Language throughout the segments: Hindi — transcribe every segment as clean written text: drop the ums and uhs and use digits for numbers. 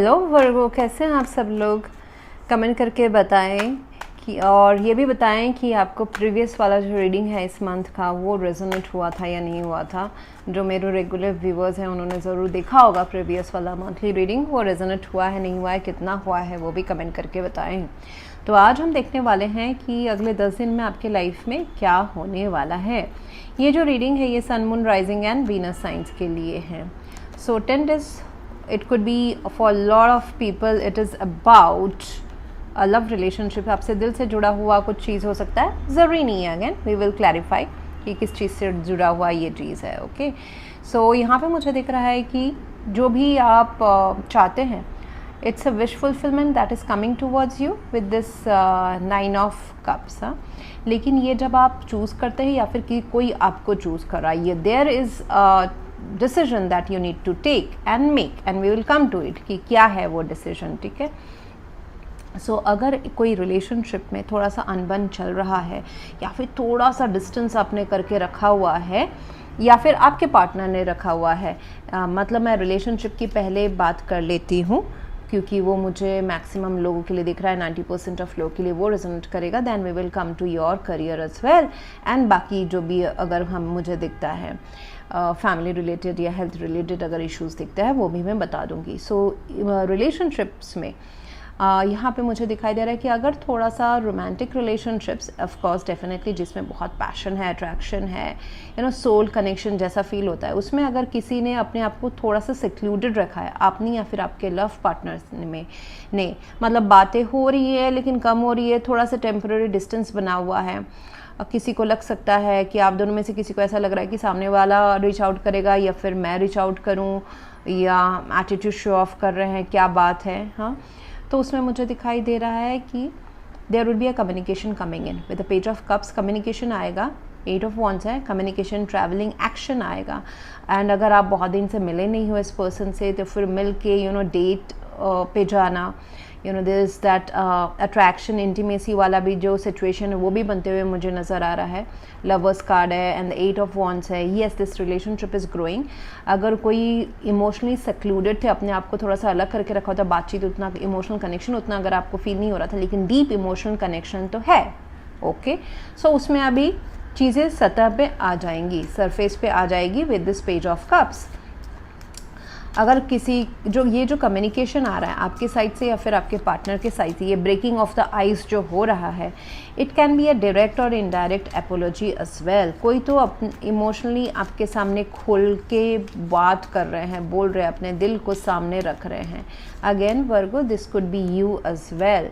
हेलो वर्गो, कैसे हैं आप सब लोग? कमेंट करके बताएं कि, और ये भी बताएं कि आपको प्रीवियस वाला जो रीडिंग है इस मंथ का वो रेजोनेट हुआ था या नहीं हुआ था। जो मेरे रेगुलर व्यूवर्स हैं उन्होंने ज़रूर देखा होगा प्रीवियस वाला मंथली रीडिंग, वो रेजोनेट हुआ है नहीं हुआ है, कितना हुआ है, वो भी कमेंट करके बताएं। तो आज हम देखने वाले हैं कि अगले 10 दिन में आपके लाइफ में क्या होने वाला है। ये जो रीडिंग है ये sun, moon, rising and Venus science के लिए है। सो 10 days it could be for a lot of people, it is about a love relationship। आपसे दिल से जुड़ा हुआ कुछ चीज़ हो सकता है, ज़रूरी नहीं है। अगेन वी विल क्लैरिफाई कि किस चीज़ से जुड़ा हुआ ये चीज़ है। ओके, सो यहाँ पे मुझे दिख रहा है कि जो भी आप चाहते हैं, it's a wish fulfilment that is coming towards you with this 9 of cups। लेकिन ये जब आप चूज़ करते हैं या फिर कि कोई आपको चूज़ कर रहा है, ये there is decision that you need to take and make, and we will come to it कि क्या है वो डिसीजन। ठीक है, सो अगर कोई रिलेशनशिप में थोड़ा सा अनबन चल रहा है या फिर थोड़ा सा डिस्टेंस आपने करके रखा हुआ है या फिर आपके पार्टनर ने रखा हुआ है, मतलब मैं रिलेशनशिप की पहले बात कर लेती हूँ क्योंकि वो मुझे मैक्सिमम लोगों के लिए दिख रहा है, 90% ऑफ लोगों के लिए वो रिजोनेट करेगा। Then we will come to your career as well, and बाकी जो भी अगर हम मुझे दिखता है फैमिली रिलेटेड या हेल्थ रिलेटेड अगर इश्यूज़ दिखते हैं वो भी मैं बता दूंगी। सो रिलेशनशिप्स में यहाँ पे मुझे दिखाई दे रहा है कि अगर थोड़ा सा romantic relationships, of course definitely जिसमें बहुत पैशन है, अट्रैक्शन है, सोल कनेक्शन जैसा फील होता है, उसमें अगर किसी ने अपने आप को थोड़ा सा सिक्लूडेड रखा है, आपने या फिर आपके लव पार्टनर्स ने मतलब बातें हो रही है लेकिन कम हो रही है, थोड़ा सा टेम्पररी डिस्टेंस बना हुआ है। किसी को लग सकता है कि आप दोनों में से किसी को ऐसा लग रहा है कि सामने वाला रीच आउट करेगा या फिर मैं रीच आउट करूं, या एटीट्यूड शो ऑफ कर रहे हैं, क्या बात है। हाँ, तो उसमें मुझे दिखाई दे रहा है कि there would be a communication coming in with the page of cups. Communication आएगा, 8 of Wands है, कम्युनिकेशन, ट्रैवलिंग, एक्शन आएगा। एंड अगर आप बहुत दिन से मिले नहीं हो इस पर्सन से तो फिर मिल के डेट पे जाना, there is that attraction, intimacy वाला भी जो सिचुएशन है वो भी बनते हुए मुझे नज़र आ रहा है। लवर्स कार्ड है एंड 8 of Wands है। Yes, this relationship is growing. अगर कोई इमोशनली सेक्लूडेड थे, अपने आप को थोड़ा सा अलग करके रखा होता, बातचीत उतना, इमोशनल कनेक्शन उतना अगर आपको फील नहीं हो रहा था, लेकिन डीप इमोशनल कनेक्शन तो है। ओके, सो उसमें अभी चीज़ें सतह पे आ जाएंगी, सरफेस पे आ जाएगी with this page of cups. अगर किसी ये जो कम्युनिकेशन आ रहा है आपके साइड से या फिर आपके पार्टनर के साइड से, ये ब्रेकिंग ऑफ द आइस जो हो रहा है, it can be a direct और इनडायरेक्ट एपोलॉजी एज वेल। कोई तो इमोशनली आपके सामने खुल के बात कर रहे हैं, बोल रहे हैं, अपने दिल को सामने रख रहे हैं। Again Virgo, this could be you as well.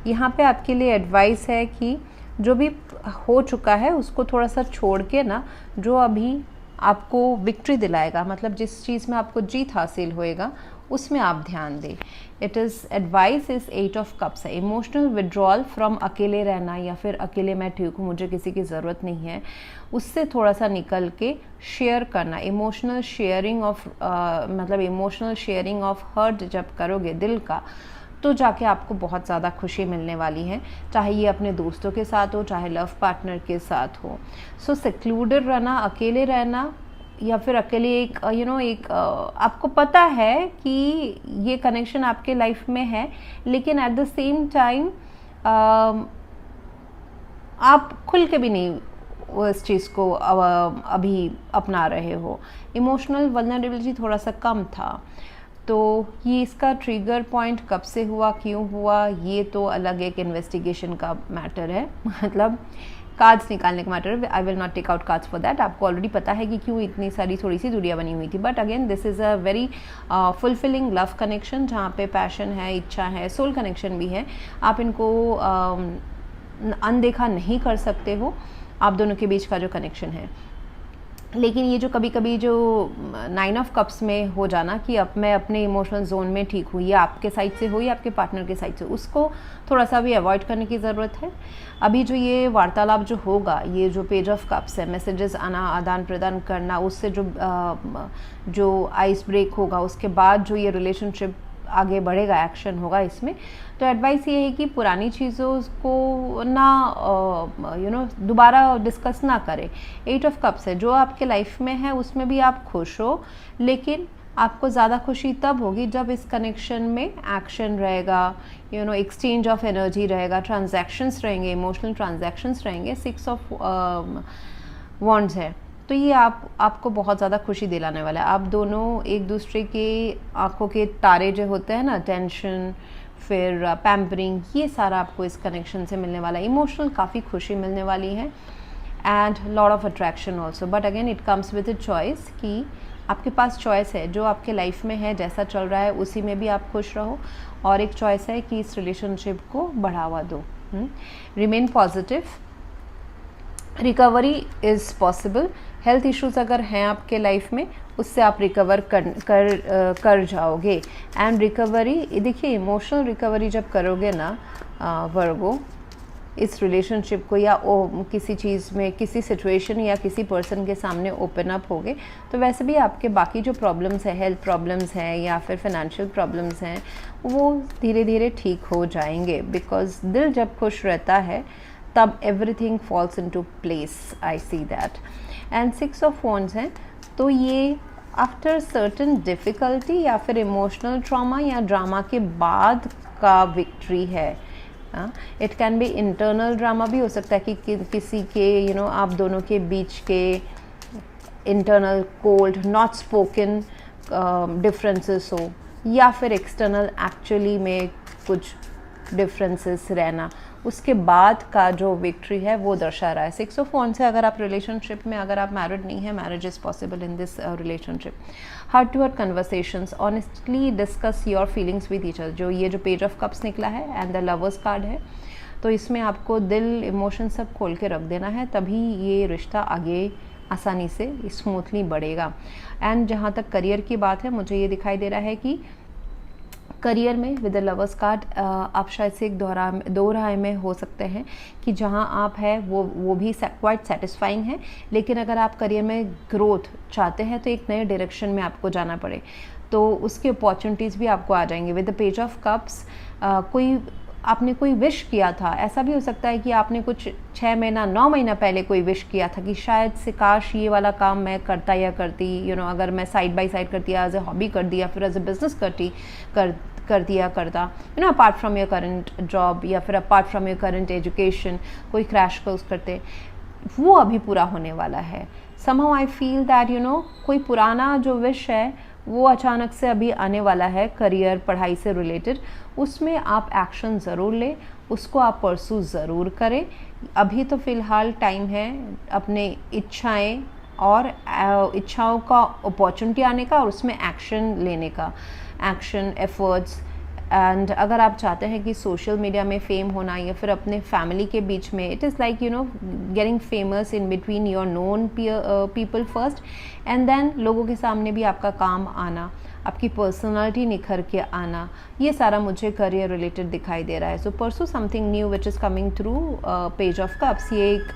यहाँ पे आपके लिए एडवाइस है कि जो भी हो चुका है उसको थोड़ा सा छोड़ के ना, जो अभी आपको विक्ट्री दिलाएगा, मतलब जिस चीज़ में आपको जीत हासिल होएगा उसमें आप ध्यान दें। It is advice is 8 of Cups है। इमोशनल विड्रॉल फ्रॉम अकेले रहना या फिर अकेले मैं ठीक हूँ, मुझे किसी की ज़रूरत नहीं है, उससे थोड़ा सा निकल के शेयर करना, इमोशनल शेयरिंग ऑफ मतलब इमोशनल शेयरिंग ऑफ हर्ट जब करोगे दिल का, तो जाके आपको बहुत ज़्यादा खुशी मिलने वाली है, चाहे ये अपने दोस्तों के साथ हो, चाहे लव पार्टनर के साथ हो। सो सेक्लूडेड रहना, अकेले रहना या फिर अकेले एक एक आपको पता है कि ये कनेक्शन आपके लाइफ में है, लेकिन एट द सेम टाइम आप खुल के भी नहीं इस चीज़ को अभी अपना रहे हो। इमोशनल वल्नरेबिलिटी थोड़ा सा कम था। तो ये इसका ट्रिगर पॉइंट कब से हुआ, क्यों हुआ, ये तो अलग एक इन्वेस्टिगेशन का मैटर है, मतलब कार्ड्स निकालने का मैटर है। I will not take out cards for that. आपको ऑलरेडी पता है कि क्यों इतनी सारी थोड़ी सी दूरियां बनी हुई थी। But again this is a very fulfilling love connection, जहाँ पे पैशन है, इच्छा है, सोल कनेक्शन भी है। आप इनको अनदेखा नहीं कर सकते हो, आप दोनों के बीच का जो कनेक्शन है। लेकिन ये जो कभी कभी जो 9 of Cups में हो जाना कि अब मैं अपने इमोशनल जोन में ठीक हूँ, या आपके साइड से हो या आपके पार्टनर के साइड से, उसको थोड़ा सा भी अवॉइड करने की ज़रूरत है। अभी जो ये वार्तालाप जो होगा, ये जो पेज ऑफ कप्स है, मैसेजेस आना, आदान प्रदान करना, उससे जो आइस ब्रेक होगा, उसके बाद जो ये रिलेशनशिप आगे बढ़ेगा, एक्शन होगा इसमें। तो एडवाइस ये है कि पुरानी चीज़ों को ना दोबारा डिस्कस ना करें। 8 of Cups है, जो आपके लाइफ में है उसमें भी आप खुश हो, लेकिन आपको ज़्यादा खुशी तब होगी जब इस कनेक्शन में एक्शन रहेगा, एक्सचेंज ऑफ एनर्जी रहेगा, ट्रांजैक्शंस रहेंगे, इमोशनल ट्रांजैक्शंस रहेंगे। 6 ऑफ वॉन्ड्स है, तो ये आपको बहुत ज़्यादा खुशी दिलाने वाला है। आप दोनों एक दूसरे के आंखों के तारे जो होते हैं ना, टेंशन, फिर पैम्परिंग, ये सारा आपको इस कनेक्शन से मिलने वाला है। इमोशनल काफ़ी खुशी मिलने वाली है and lot of attraction also, but again it comes with a choice कि आपके पास चॉइस है, जो आपके लाइफ में है, जैसा चल रहा है उसी में भी आप खुश रहो, और एक चॉइस है कि इस रिलेशनशिप को बढ़ावा दो। Remain positive, recovery is possible. Health issues अगर हैं आपके लाइफ में, उससे आप रिकवर कर जाओगे। एंड रिकवरी, देखिए इमोशनल रिकवरी जब करोगे ना वर्गो, इस रिलेशनशिप को या किसी चीज़ में, किसी सिचुएशन या किसी पर्सन के सामने ओपन अप होगे, तो वैसे भी आपके बाकी जो प्रॉब्लम्स हैं, हेल्थ प्रॉब्लम्स हैं या फिर फाइनेंशियल प्रॉब्लम्स हैं, वो धीरे धीरे ठीक हो जाएंगे। बिकॉज दिल जब खुश रहता है तब everything falls into place, I see that. And 6 of wands हैं, तो ये आफ्टर सर्टन डिफ़िकल्टी या फिर इमोशनल ट्रॉमा या ड्रामा के बाद का विक्ट्री है। It can be internal drama भी हो सकता है कि किसी के आप दोनों के बीच के internal cold not spoken differences हो, या फिर एक्सटर्नल एक्चुअली में कुछ डिफरेंसेस रहना, उसके बाद का जो विक्ट्री है वो दर्शा रहा है। 6 ऑफ वॉन्ड्स से अगर आप रिलेशनशिप में, अगर आप मैरिड नहीं है, marriage is possible in this relationship. Heart to heart conversations, honestly discuss your feelings with each other, जो ये जो पेज ऑफ कप्स निकला है एंड द लवर्स कार्ड है, तो इसमें आपको दिल, इमोशन सब खोल के रख देना है, तभी ये रिश्ता आगे आसानी से स्मूथली बढ़ेगा। एंड जहाँ तक करियर की बात है, मुझे ये दिखाई दे रहा है कि करियर में विद द लवर्स कार्ड आप शायद से एक दो राह में हो सकते हैं कि जहां आप है वो भी क्वाइट सेटिस्फाइंग है, लेकिन अगर आप करियर में ग्रोथ चाहते हैं तो एक नए डायरेक्शन में आपको जाना पड़े, तो उसकी अपॉर्चुनिटीज़ भी आपको आ जाएंगे। With the page of cups, आपने कोई विश किया था, ऐसा भी हो सकता है कि आपने कुछ 6 महीना 9 महीना पहले कोई विश किया था कि शायद से काश ये वाला काम मैं करता या करती, अगर मैं साइड बाय साइड करती, एज ए हॉबी कर दिया, फिर एज ए बिजनेस करता apart from your current job या फिर apart from your current education, कोई क्रैश कोर्स करते, वो अभी पूरा होने वाला है। समहाउ आई फील दैट कोई पुराना जो विश है वो अचानक से अभी आने वाला है करियर, पढ़ाई से रिलेटेड, उसमें आप एक्शन ज़रूर लें, उसको आप परसू ज़रूर करें। अभी तो फ़िलहाल टाइम है अपने इच्छाएं और इच्छाओं का अपॉर्चुनिटी आने का और उसमें एक्शन लेने का, एक्शन एफर्ट्स। एंड अगर आप चाहते हैं कि सोशल मीडिया में फेम होना या फिर अपने फैमिली के बीच में, it is like getting famous in between your known people first, and then लोगों के सामने भी आपका काम आना, आपकी पर्सनालिटी निखर के आना, ये सारा मुझे करियर रिलेटेड दिखाई दे रहा है। So pursue something new which is coming through page of cups. ये एक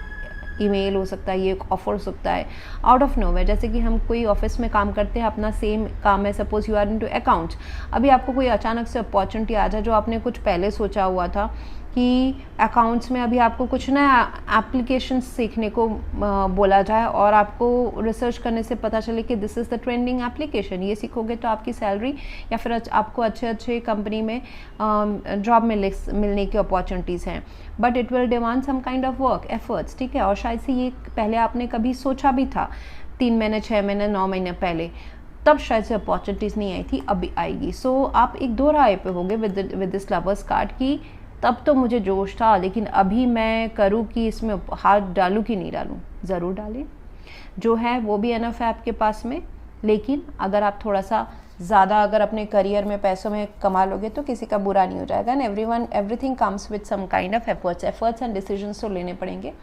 ईमेल हो सकता है, ये एक ऑफर हो सकता है आउट ऑफ नोवेयर। जैसे कि हम कोई ऑफिस में काम करते हैं, अपना सेम काम है, suppose you are into accounts, अभी आपको कोई अचानक से अपॉर्चुनिटी आ जाए जो आपने कुछ पहले सोचा हुआ था कि अकाउंट्स में अभी आपको कुछ नया एप्लीकेशन सीखने को बोला जाए और आपको रिसर्च करने से पता चले कि this is the trending application, ये सीखोगे तो आपकी सैलरी या फिर आपको अच्छे कंपनी में जॉब मिलने की अपॉर्चुनिटीज़ हैं, but it will demand some kind of work efforts, ठीक है। और शायद से ये पहले आपने कभी सोचा भी था 3 महीने 6 महीने 9 महीने पहले, तब शायद से अपॉर्चुनिटीज़ नहीं आई थी, अभी आएगी। सो आप एक दो राय पे होंगे विद दिस लवर्स कार्ड की तब तो मुझे जोश था, लेकिन अभी मैं करूँ कि इसमें हाथ डालूँ कि नहीं डालूँ। ज़रूर डालें, जो है वो भी एनफ है आपके पास में, लेकिन अगर आप थोड़ा सा ज़्यादा अगर अपने करियर में पैसों में कमा लोगे तो किसी का बुरा नहीं हो जाएगा। And everything comes with some kind of efforts and decisions तो लेने पड़ेंगे,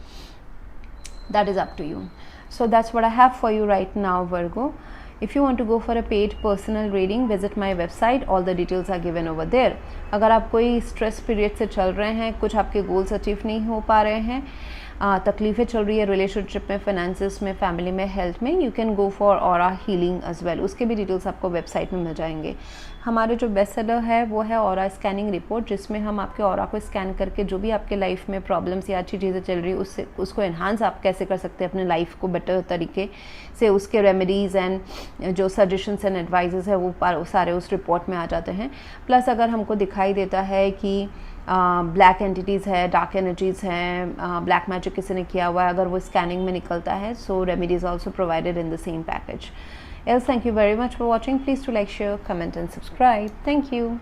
that is up to you. So that's what I have for you right now Virgo. If you want to go for a paid personal reading, visit my website. All the details are given over there. अगर आप कोई स्ट्रेस पीरियड से चल रहे हैं, कुछ आपके गोल्स अचीव नहीं हो पा रहे हैं, तकलीफ़ें चल रही है रिलेशनशिप में, फाइनेंसिस में, फैमिली में, हेल्थ में, you can go for aura healing as well. उसके भी डिटेल्स आपको वेबसाइट में मिल जाएंगे। हमारे जो बेस्ट सेलर है वो है ऑरा स्कैनिंग रिपोर्ट, जिसमें हम आपके ऑरा को स्कैन करके जो भी आपके लाइफ में प्रॉब्लम्स या अच्छी चीज़ें चल रही है उसको एनहांस आप कैसे कर सकते हैं अपने लाइफ को बेटर तरीके से, उसके रेमेडीज़ एंड जो सजेशंस एंड एडवाइजेस है वो सारे उस रिपोर्ट में आ जाते हैं। प्लस अगर हमको दिखाई देता है कि ब्लैक एंटिटीज़ है, डार्क एनर्जीज़ हैं, ब्लैक मैजिक किसी ने किया हुआ है, अगर वो स्कैनिंग में निकलता है, so remedies also provided in the same package. Else, thank you very much for watching. Please do like, share, comment and subscribe. Thank you.